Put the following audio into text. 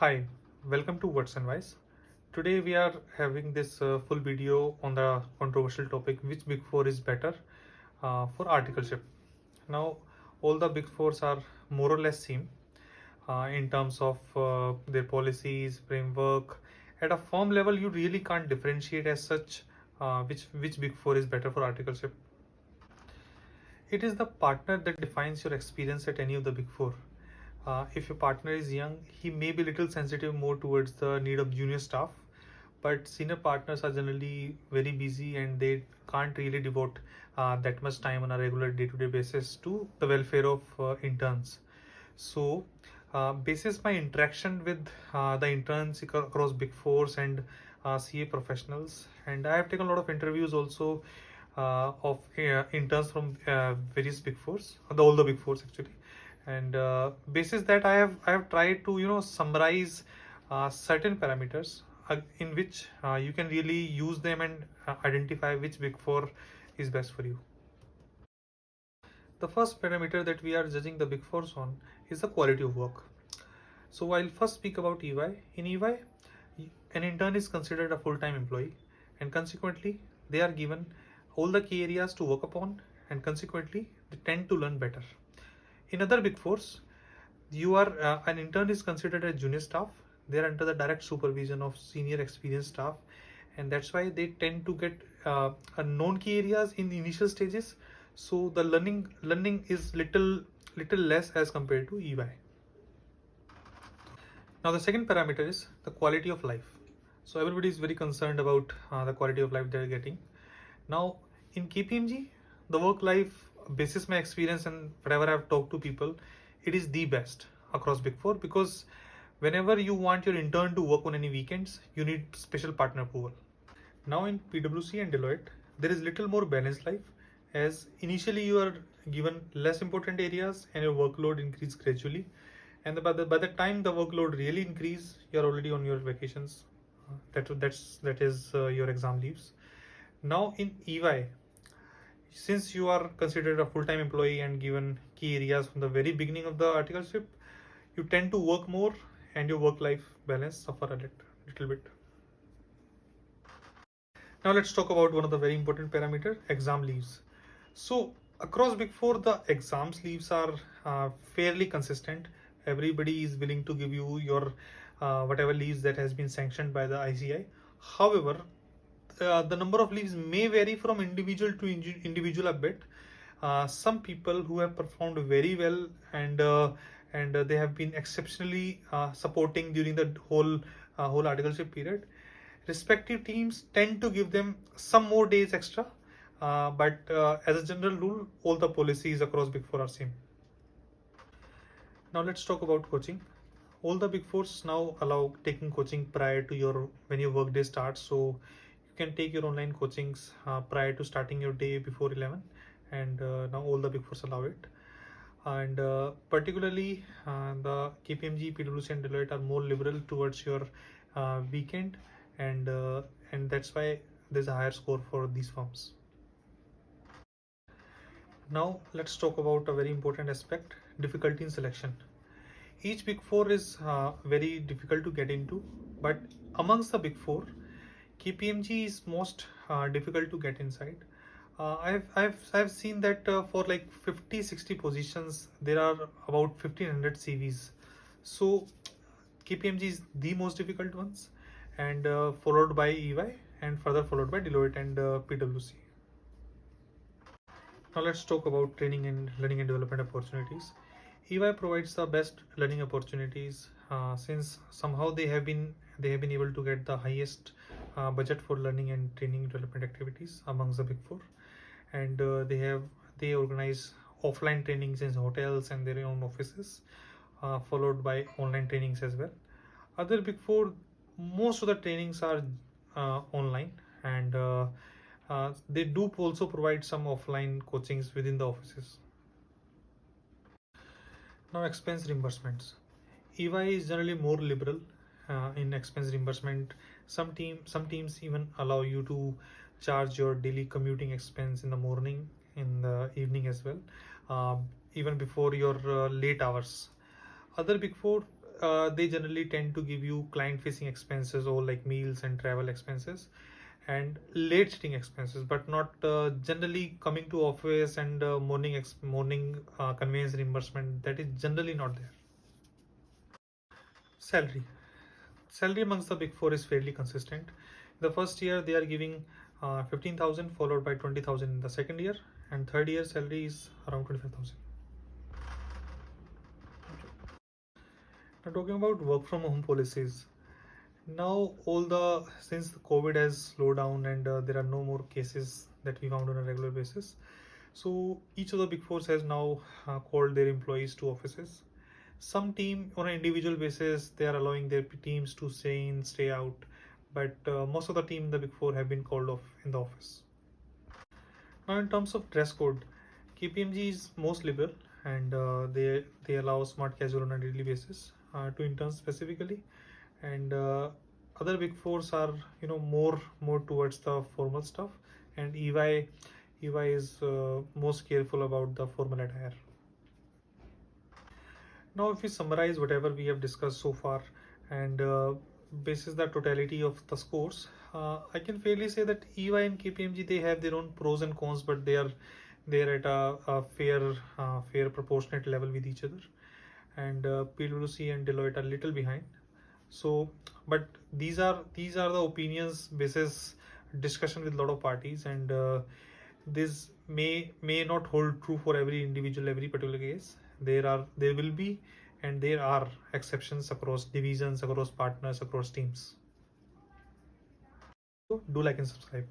Hi, welcome to Whatsnwhys. Today we are having this full video on the controversial topic which Big Four is better for articleship. Now, all the Big Fours are more or less same in terms of their policies, framework. At a firm level, you really can't differentiate as such which Big Four is better for articleship. It is the partner that defines your experience at any of the Big Four. If your partner is young, he may be a little sensitive more towards the need of junior staff, but senior partners are generally very busy and they can't really devote that much time on a regular day-to-day basis to the welfare of interns. So, basis my interaction with the interns across Big Fours and CA professionals, and I have taken a lot of interviews also of interns from various Big Fours, all the Big Fours actually, and basis that I have tried to summarize certain parameters in which you can really use them and identify which Big Four is best for you. The first parameter that we are judging the Big Fours on is the quality of work. So I'll first speak about EY. In EY, an intern is considered a full-time employee, and consequently they are given all the key areas to work upon, and consequently they tend to learn better. In other Big Fours, you are an intern is considered a junior staff. They are under the direct supervision of senior experienced staff, and that's why they tend to get a known key areas in the initial stages. So the learning is little less as compared to EY. Now the second parameter is the quality of life. So everybody is very concerned about the quality of life they're getting. Now in KPMG, the work life basis my experience and whatever I've talked to people, it is the best across Big Four because whenever you want your intern to work on any weekends, you need special partner approval. Now in PwC and Deloitte, there is little more balanced life as initially you are given less important areas and your workload increase gradually, and by the time the workload really increase, you're already on your vacations. That is your exam leaves. Now in EY, since you are considered a full-time employee and given key areas from the very beginning of the articleship, you tend to work more and your work-life balance suffer a little bit. Now let's talk about one of the very important parameter, exam leaves. So across Big Four, the exams leaves are fairly consistent. Everybody is willing to give you your whatever leaves that has been sanctioned by the ICI. However, the number of leaves may vary from individual to individual a bit. Some people who have performed very well and they have been exceptionally supporting during the whole articleship period. Respective teams tend to give them some more days extra, but as a general rule, all the policies across Big Four are same. Now let's talk about coaching. All the Big Fours now allow taking coaching prior to when your work day starts. So you can take your online coachings prior to starting your day before 11, and now all the Big Fours allow it. And particularly the KPMG, PwC, and Deloitte are more liberal towards your weekend, and that's why there's a higher score for these firms. Now let's talk about a very important aspect, difficulty in selection. Each Big Four is very difficult to get into, but amongst the Big Four, KPMG is most difficult to get inside. I've seen that for like 50-60 positions there are about 1500 CVs. So KPMG is the most difficult ones, and followed by EY, and further followed by Deloitte and PwC. Now let's talk about training and learning and development opportunities. EY provides the best learning opportunities since somehow they have been able to get the highest budget for learning and training development activities amongst the Big Four, and they organize offline trainings in hotels and their own offices, followed by online trainings as well. Other Big Four, most of the trainings are online, and they do also provide some offline coachings within the offices. Now expense reimbursements. EY is generally more liberal in expense reimbursement. Some teams even allow you to charge your daily commuting expense in the morning, in the evening as well, even before your late hours. Other Big Four, they generally tend to give you client facing expenses or like meals and travel expenses and late sitting expenses, but not generally coming to office and morning conveyance reimbursement. That is generally not there. Salary amongst the big four is fairly consistent. The first year they are giving 15,000, followed by 20,000 in the second year, and third year salary is around 25,000. Now talking about work from home policies. Now all the since the COVID has slowed down and there are no more cases that we found on a regular basis, so each of the big fours has now called their employees to offices. Some team on an individual basis they are allowing their teams to stay in, stay out, but most of the team in the big four have been called off in the office. Now in terms of dress code, KPMG is most liberal and they allow smart casual on a daily basis to interns specifically, and other big fours are more towards the formal stuff, and EY is most careful about the formal attire. Now if we summarize whatever we have discussed so far and basis the totality of the scores, I can fairly say that EY and KPMG they have their own pros and cons, but they are at a fair proportionate level with each other, and PwC and Deloitte are little behind. So but these are the opinions basis discussion with a lot of parties, and this may not hold true for every individual, every particular case. There will be and there are exceptions across divisions, across partners, across teams. So do like and subscribe.